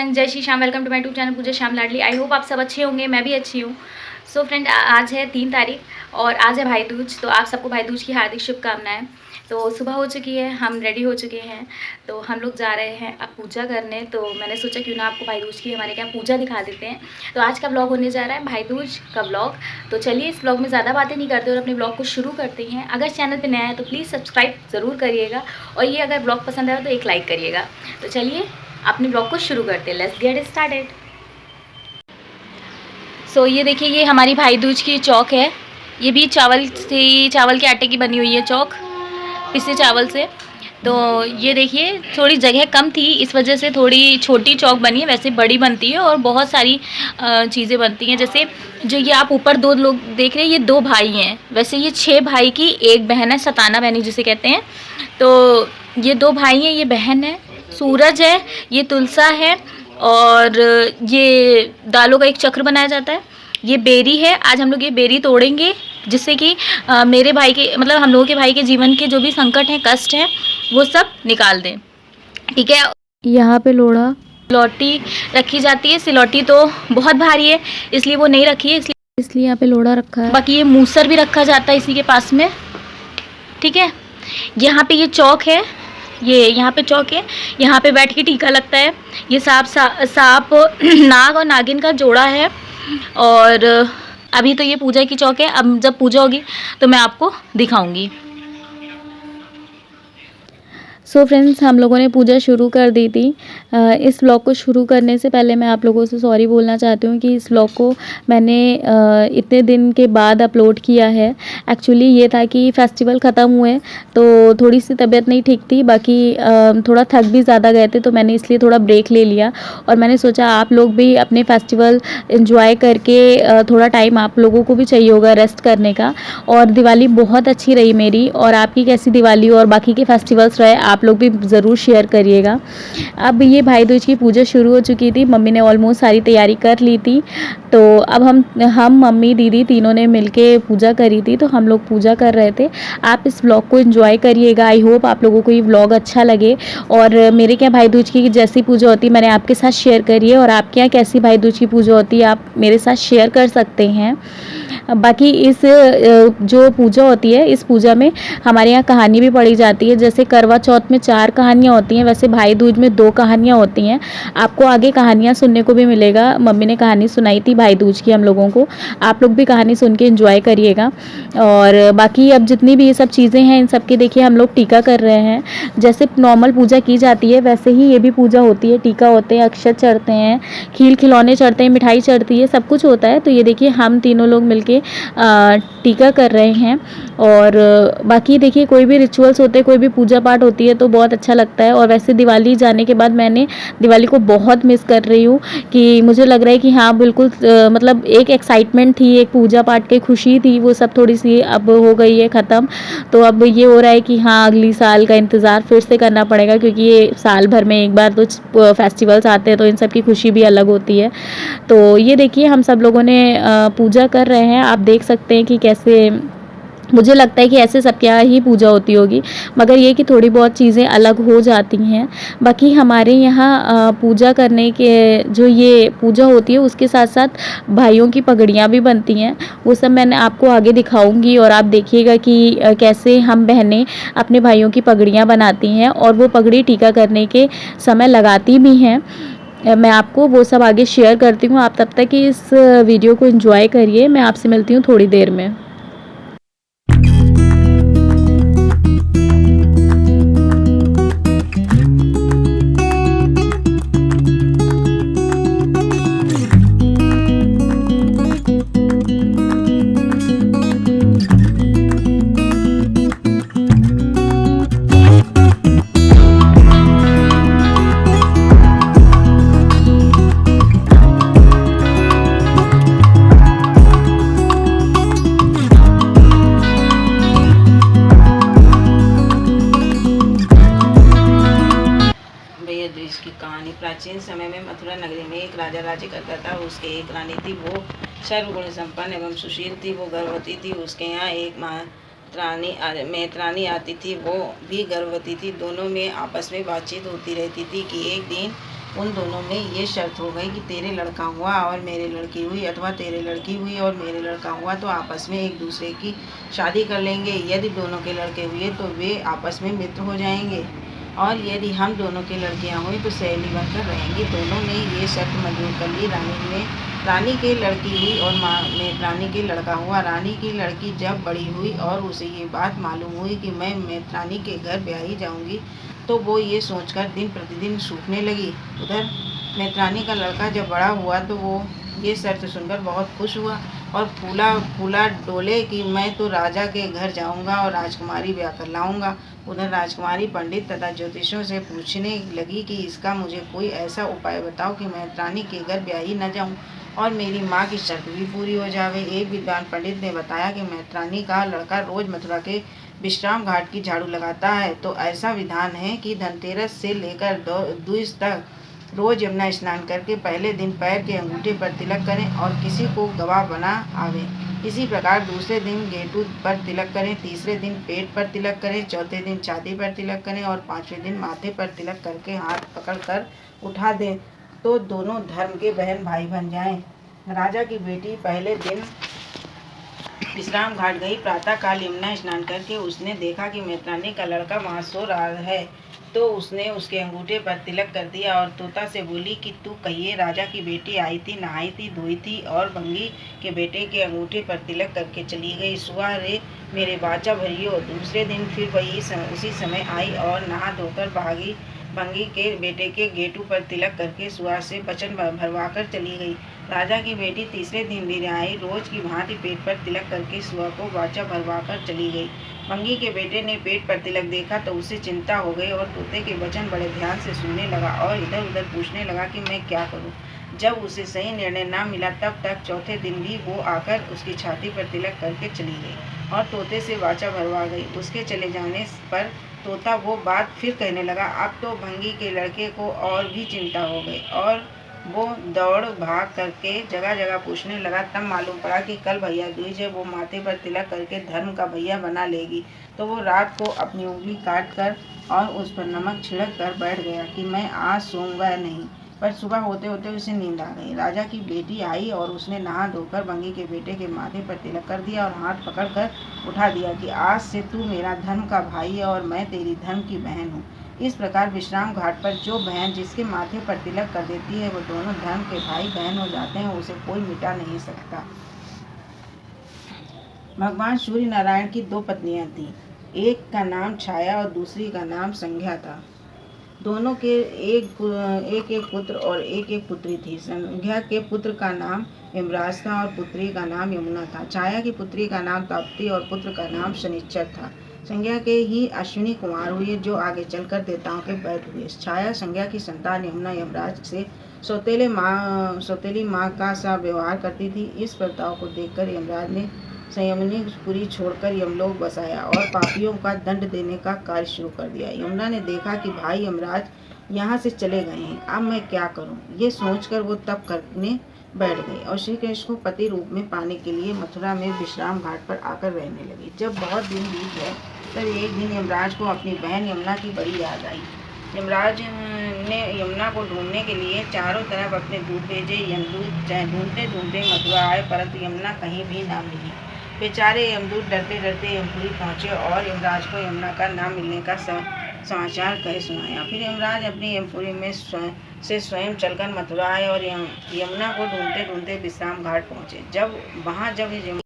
Friends, जय Shri Shyam. Welcome to my YouTube channel Pooja Shyam Ladli. I hope आप सब अच्छे होंगे, मैं भी अच्छी हूँ। सो फ्रेंड, आज है 3 तारीख और आज है भाई दूज। तो आप सबको भाई दूज की हार्दिक शुभकामनाएं। तो सुबह हो चुकी है, हम रेडी हो चुके हैं, तो हम लोग जा रहे हैं अब पूजा करने। तो मैंने सोचा क्यों ना आपको भाई दूज की हमारे क्या पूजा दिखा देते हैं। तो आज का ब्लॉग होने जा रहा है भाई दूज का ब्लॉग। तो चलिए इस ब्लॉग में ज़्यादा बातें नहीं करते और अपने ब्लॉग को शुरू करते हैं। अगर चैनल पर नया है तो प्लीज़ सब्सक्राइब ज़रूर करिएगा और ये अगर ब्लॉग पसंद आया तो एक लाइक करिएगा। तो चलिए अपने ब्लॉग को शुरू करते हैं। Let's get started. सो ये देखिए, ये हमारी भाई दूज की चौक है। ये भी चावल के आटे की बनी हुई है चौक, पिसे चावल से। तो ये देखिए, थोड़ी जगह कम थी इस वजह से थोड़ी छोटी चौक बनी है, वैसे बड़ी बनती है और बहुत सारी चीज़ें बनती हैं। जैसे जो ये आप ऊपर 2 लोग देख रहे हैं, ये 2 भाई हैं। वैसे ये 6 भाई की एक बहन है, सताना बहनी जिसे कहते हैं। तो ये 2 भाई हैं, ये बहन है। सूरज है, ये तुलसा है और ये दालों का एक चक्र बनाया जाता है। ये बेरी है, आज हम लोग ये बेरी तोड़ेंगे जिससे कि मेरे भाई के मतलब हम लोगों के भाई के जीवन के जो भी संकट हैं, कष्ट हैं, वो सब निकाल दें। ठीक है। यहाँ पे लोढ़ा सिलौटी रखी जाती है। सिलौटी तो बहुत भारी है इसलिए वो नहीं रखी है, इसलिए यहाँ पे लोढ़ा रखा है। बाकी ये मूसर भी रखा जाता है इसी के पास में। ठीक है। यहाँ पे ये चौक है, ये यहाँ पे चौक है, यहाँ पे बैठ के टीका लगता है। ये सांप नाग और नागिन का जोड़ा है। और अभी तो ये पूजा की चौक है, अब जब पूजा होगी तो मैं आपको दिखाऊंगी। सो फ्रेंड्स, हम लोगों ने पूजा शुरू कर दी थी। इस व्लॉग को शुरू करने से पहले मैं आप लोगों से सॉरी बोलना चाहती हूँ कि इस व्लॉग को मैंने इतने दिन के बाद अपलोड किया है। एक्चुअली ये था कि फेस्टिवल ख़त्म हुए तो थोड़ी सी तबीयत नहीं ठीक थी, बाकी थोड़ा थक भी ज़्यादा गए थे, तो मैंने इसलिए थोड़ा ब्रेक ले लिया। और मैंने सोचा आप लोग भी अपने फेस्टिवल एंजॉय करके थोड़ा टाइम आप लोगों को भी चाहिए होगा रेस्ट करने का। और दिवाली बहुत अच्छी रही मेरी, और आपकी कैसी दिवाली और बाकी के फेस्टिवल्स रहे आप लोग भी ज़रूर शेयर करिएगा। अब ये भाई दूज की पूजा शुरू हो चुकी थी, मम्मी ने ऑलमोस्ट सारी तैयारी कर ली थी। तो अब हम मम्मी दीदी तीनों ने मिलके पूजा करी थी, तो हम लोग पूजा कर रहे थे। आप इस व्लॉग को एंजॉय करिएगा। आई होप आप लोगों को ये व्लॉग अच्छा लगे। और मेरे क्या भाई दूज की जैसी पूजा होती है मैंने आपके साथ शेयर करी है, और आपके यहाँ कैसी भाई दूज की पूजा होती है आप मेरे साथ शेयर कर सकते हैं। बाकी इस जो पूजा होती है, इस पूजा में हमारे यहाँ कहानी भी पढ़ी जाती है। जैसे करवा चौथ में 4 कहानियाँ होती हैं, वैसे भाई दूज में 2 कहानियाँ होती हैं। आपको आगे कहानियाँ सुनने को भी मिलेगा। मम्मी ने कहानी सुनाई थी भाई दूज की हम लोगों को, आप लोग भी कहानी सुन के एंजॉय करिएगा। और बाकी अब जितनी भी ये सब चीज़ें हैं, इन सब के देखिए हम लोग टीका कर रहे हैं। जैसे नॉर्मल पूजा की जाती है वैसे ही ये भी पूजा होती है। टीका होते हैं, अक्षत चढ़ते हैं, खील खिलौने चढ़ते हैं, मिठाई चढ़ती है, सब कुछ होता है। तो ये देखिए हम तीनों लोग मिलके टीका कर रहे हैं। और बाकी देखिए कोई भी रिचुअल्स होते हैं, कोई भी पूजा पाठ होती है तो बहुत अच्छा लगता है। और वैसे दिवाली जाने के बाद मैंने दिवाली को बहुत मिस कर रही हूँ, कि मुझे लग रहा है कि हाँ बिल्कुल मतलब एक एक्साइटमेंट थी, एक पूजा पाठ की खुशी थी, वो सब थोड़ी सी अब हो गई है ख़त्म। तो अब ये हो रहा है कि हाँ अगली साल का इंतज़ार फिर से करना पड़ेगा, क्योंकि ये साल भर में एक बार तो फेस्टिवल्स आते हैं, तो इन सब की खुशी भी अलग होती है। तो ये देखिए हम सब लोगों ने पूजा कर रहे हैं। आप देख सकते हैं कि कैसे, मुझे लगता है कि ऐसे सबके यहाँ ही पूजा होती होगी, मगर ये कि थोड़ी बहुत चीज़ें अलग हो जाती हैं। बाकी हमारे यहाँ पूजा करने के जो ये पूजा होती है उसके साथ साथ भाइयों की पगड़ियाँ भी बनती हैं। वो सब मैंने आपको आगे दिखाऊंगी और आप देखिएगा कि कैसे हम बहनें अपने भाइयों की पगड़ियाँ बनाती हैं और वो पगड़ी टीका करने के समय लगाती भी हैं। मैं आपको वो सब आगे शेयर करती हूँ। आप तब तक इस वीडियो को एंजॉय करिए। मैं आपसे मिलती हूँ थोड़ी देर में। इसकी कहानी प्राचीन समय में मथुरा नगरी में एक राजा राज्य करता था। उसके एक रानी थी, वो सर्वगुण संपन्न एवं सुशील थी। वो गर्भवती थी। उसके यहाँ एक मैत्रानी आती थी, वो भी गर्भवती थी। दोनों में आपस में बातचीत होती रहती थी कि एक दिन उन दोनों में ये शर्त हो गई कि तेरे लड़का हुआ और मेरे लड़की हुई, अथवा तेरे लड़की हुई और मेरे लड़का हुआ तो आपस में एक दूसरे की शादी कर लेंगे। यदि दोनों के लड़के हुए तो वे आपस में मित्र हो जाएंगे, और यदि हम दोनों की लड़कियां हुई तो सहेली बनकर रहेंगी। दोनों ने ये शर्त मंजूर कर ली। रानी की लड़की हुई और रानी के लड़का हुआ। रानी की लड़की जब बड़ी हुई और उसे ये बात मालूम हुई कि मैं रानी के घर ब्याही जाऊंगी, तो वो ये सोचकर दिन प्रतिदिन सूखने लगी। उधर मैत्रानी का लड़का जब बड़ा हुआ तो वो ये शर्त सुनकर बहुत खुश हुआ और फूला फूला डोले कि मैं तो राजा के घर जाऊंगा और राजकुमारी ब्याह कर लाऊंगा। उधर राजकुमारी पंडित तथा ज्योतिषियों से पूछने लगी कि इसका मुझे कोई ऐसा उपाय बताओ कि मैत्रानी के घर ब्याही न जाऊं और मेरी माँ की शर्त भी पूरी हो जावे। एक विद्वान पंडित ने बताया कि मैत्रानी का लड़का रोज मथुरा के विश्राम घाट की झाड़ू लगाता है, तो ऐसा विधान है कि धनतेरस से लेकर द्विज तक रोज यमुना स्नान करके पहले दिन पैर के अंगूठे पर तिलक करें और किसी को गवाह बना आवे। इसी प्रकार दूसरे दिन गेटू पर तिलक करें, तीसरे दिन पेट पर तिलक करें, चौथे दिन छाती पर तिलक करें और पांचवें दिन माथे पर तिलक करके हाथ पकड़कर उठा दें, तो दोनों धर्म के बहन भाई बन जाएं। राजा की बेटी पहले दिन विश्राम घाट गई। प्रातः काल यमुना स्नान करके उसने देखा कि मैत्रानी का लड़का वहाँ सो रहा है, तो उसने उसके अंगूठे पर तिलक कर दिया और तोता से बोली कि तू कहिए राजा की बेटी आई थी, नहाई थी, धोई थी और भंगी के बेटे के अंगूठे पर तिलक करके चली गई। सुबह रे मेरे बाचा भरियो। दूसरे दिन फिर वही उसी समय आई और नहा धोकर भंगी के बेटे के गेटू पर तिलक करके सुहा से वचन भरवा कर चली गई। राजा की बेटी तीसरे दिन भी आई, रोज की भांति पेट पर तिलक करके सुहा को वाचा भरवा कर चली गई। भंगी के बेटे ने पेट पर तिलक देखा तो उसे चिंता हो गई और तोते के वचन बड़े ध्यान से सुनने लगा और इधर उधर पूछने लगा कि मैं क्या करूं। जब उसे सही निर्णय न मिला तब तक चौथे दिन भी वो आकर उसकी छाती पर तिलक करके चली गई और तोते से वाचा भरवा गई। उसके चले जाने पर तोता वो बात फिर कहने लगा। अब तो भंगी के लड़के को और भी चिंता हो गई और वो दौड़ भाग करके जगह जगह पूछने लगा। तब मालूम पड़ा कि कल भैया दूज है, वो माथे पर तिलक करके धर्म का भैया बना लेगी। तो वो रात को अपनी उंगली काट कर और उस पर नमक छिड़क कर बैठ गया कि मैं आज सोऊंगा नहीं। पर सुबह होते होते उसे नींद आ गई। राजा की बेटी आई और उसने नहा धोकर भंगी के बेटे के माथे पर तिलक कर दिया और हाथ पकड़कर उठा दिया कि आज से तू मेरा धर्म का भाई है और मैं तेरी धर्म की बहन हूँ। इस प्रकार विश्राम घाट पर जो बहन जिसके माथे पर तिलक कर देती है वो दोनों धर्म के भाई बहन हो जाते हैं, उसे कोई मिटा नहीं सकता। भगवान सूर्य नारायण की दो पत्नियां थीं, एक का नाम छाया और दूसरी का नाम संध्या था। दोनों के एक एक पुत्र और एक एक पुत्री थी। संध्या के पुत्र का नाम यमराज था और पुत्री का नाम यमुना था। छाया की पुत्री का नाम ताप्ती और पुत्र का नाम शनिश्चर था। संज्ञा के ही अश्विनी कुमार हुए जो आगे चलकर देवताओं के वैद्य हुए। छाया संज्ञा की संतान यमुना यमराज से सौतेली माँ का सा व्यवहार करती थी। इस प्रताप को देखकर यमराज ने संयमनीपुरी छोड़कर यमलोक बसाया और पापियों का दंड देने का कार्य शुरू कर दिया। यमुना ने देखा कि भाई यमराज यहाँ से चले गए हैं, अब मैं क्या करूँ। ये सोचकर वो तप करने बैठ गई और श्री कृष्ण को पति रूप में पाने के लिए मथुरा में विश्राम घाट पर आकर रहने लगी। जब बहुत दिन बीत गए तब एक दिन यमराज को अपनी बहन यमुना की बड़ी याद आई। यमराज ने यमुना को ढूंढने के लिए चारों तरफ अपने दूत भेजे। यमदूत ढूंढते ढूंढते मथुरा आए, परंतु यमुना कहीं भी ना मिली। बेचारे यमदूत डरते डरते यमपुरी पहुंचे और यमराज को यमुना का ना मिलने का समाचार कह सुनाया। फिर यमराज अपनी यमपुरी में स्वयं चलकर मथुरा आए और यमुना को ढूंढते ढूंढते विश्राम घाट पहुंचे। जब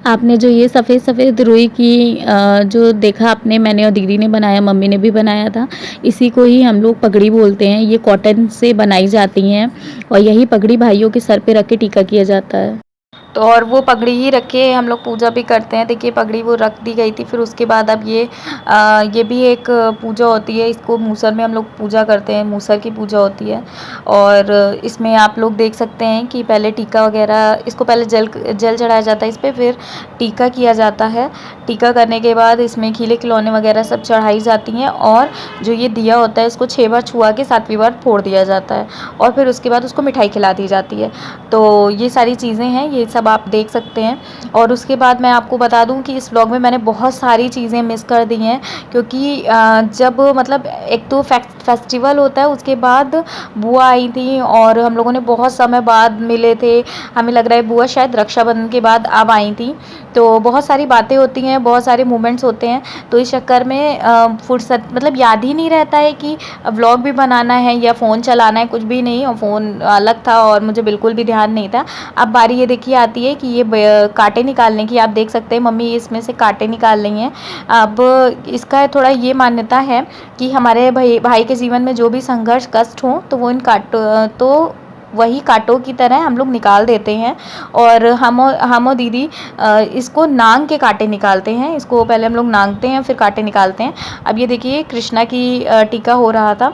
आपने जो ये सफ़ेद सफ़ेद रुई की जो देखा आपने, मैंने और दीदी ने बनाया, मम्मी ने भी बनाया था। इसी को ही हम लोग पगड़ी बोलते हैं। ये कॉटन से बनाई जाती हैं और यही पगड़ी भाइयों के सर पे रख के टीका किया जाता है। तो और वो पगड़ी ही रखे हम लोग पूजा भी करते हैं। देखिए पगड़ी वो रख दी गई थी। फिर उसके बाद अब ये भी एक पूजा होती है। इसको मूसर में हम लोग पूजा करते हैं, मूसर की पूजा होती है। और इसमें आप लोग देख सकते हैं कि पहले टीका वगैरह, इसको पहले जल चढ़ाया जाता है इस पर, फिर टीका किया जाता है। टीका करने के बाद इसमें खिले खिलौने वगैरह सब चढ़ाई जाती हैं और जो ये दिया होता है उसको 6 बार छुआ के 7वीं बार फोड़ दिया जाता है और फिर उसके बाद उसको मिठाई खिला दी जाती है। तो ये सारी चीज़ें हैं, ये सब सब आप देख सकते हैं। और उसके बाद मैं आपको बता दूं कि इस व्लॉग में मैंने बहुत सारी चीज़ें मिस कर दी हैं, क्योंकि जब मतलब एक तो फेस्टिवल होता है, उसके बाद बुआ आई थी और हम लोगों ने बहुत समय बाद मिले थे। हमें लग रहा है बुआ शायद रक्षाबंधन के बाद अब आई थी। तो बहुत सारी बातें होती हैं, बहुत सारे मोमेंट्स होते हैं, तो इस चक्कर में फुर्सत मतलब याद ही नहीं रहता है कि व्लॉग भी बनाना है या फ़ोन चलाना है, कुछ भी नहीं। और फ़ोन अलग था और मुझे बिल्कुल भी ध्यान नहीं था। अब बारी ये देखिए आती है कि ये कांटे निकालने की। आप देख सकते हैं मम्मी इसमें से कांटे निकाल रही हैं। अब इसका थोड़ा ये मान्यता है कि हमारे भाई के जीवन में जो भी संघर्ष कष्ट हो तो वो इन वही कांटों की तरह हम लोग निकाल देते हैं। और हम और दीदी इसको नांग के कांटे निकालते हैं। इसको पहले हम लोग नांगते हैं, फिर कांटे निकालते हैं। अब ये देखिए कृष्णा की टीका हो रहा था,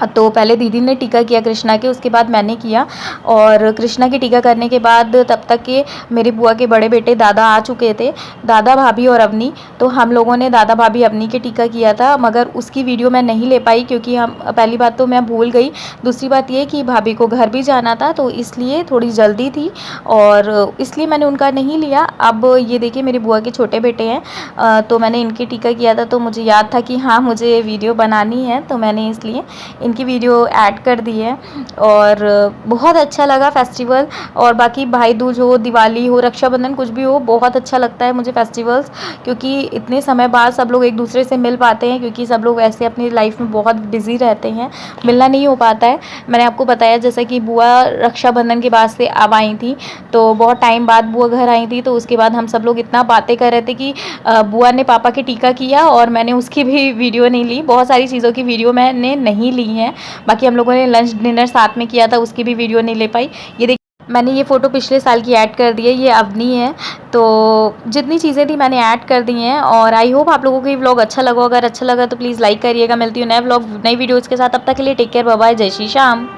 तो पहले दीदी ने टीका किया कृष्णा के, उसके बाद मैंने किया। और कृष्णा की टीका करने के बाद तब तक के मेरी बुआ के बड़े बेटे दादा आ चुके थे, दादा भाभी और अवनी। तो हम लोगों ने दादा भाभी अवनी के टीका किया था, मगर उसकी वीडियो मैं नहीं ले पाई क्योंकि हम पहली बात तो मैं भूल गई, दूसरी बात ये कि भाभी को घर भी जाना था, तो इसलिए थोड़ी जल्दी थी और इसलिए मैंने उनका नहीं लिया। अब ये देखिए मेरी बुआ के छोटे बेटे हैं, तो मैंने इनके टीका किया था, तो मुझे याद था कि हाँ मुझे वीडियो बनानी है, तो मैंने इसलिए इनकी वीडियो ऐड कर दी है। और बहुत अच्छा लगा फेस्टिवल। और बाकी भाई दूज हो, दिवाली हो, रक्षाबंधन, कुछ भी हो, बहुत अच्छा लगता है मुझे फेस्टिवल्स, क्योंकि इतने समय बाद सब लोग एक दूसरे से मिल पाते हैं, क्योंकि सब लोग वैसे अपनी लाइफ में बहुत बिजी रहते हैं, मिलना नहीं हो पाता है। मैंने आपको बताया जैसा कि बुआ रक्षाबंधन के बाद से अब आई थी, तो बहुत टाइम बाद बुआ घर आई थी, तो उसके बाद हम सब लोग इतना बातें कर रहे थे कि बुआ ने पापा के टीका किया और मैंने उसकी भी वीडियो नहीं ली। बहुत सारी चीज़ों की वीडियो मैंने नहीं ली हैं। बाकी हम लोगों ने लंच डिनर साथ में किया था, उसकी भी वीडियो नहीं ले पाई। ये देखिए मैंने ये फ़ोटो पिछले साल की ऐड कर दी है, ये अवनी है। तो जितनी चीज़ें थी मैंने ऐड कर दी हैं। और आई होप आप लोगों को ये व्लॉग अच्छा लगा। अगर अच्छा लगा तो प्लीज़ लाइक करिएगा। मिलती हूँ नए व्लॉग नई वीडियोज़ के साथ, तब तक के लिए टेक केयर, बाय बाय, जय श्री श्याम।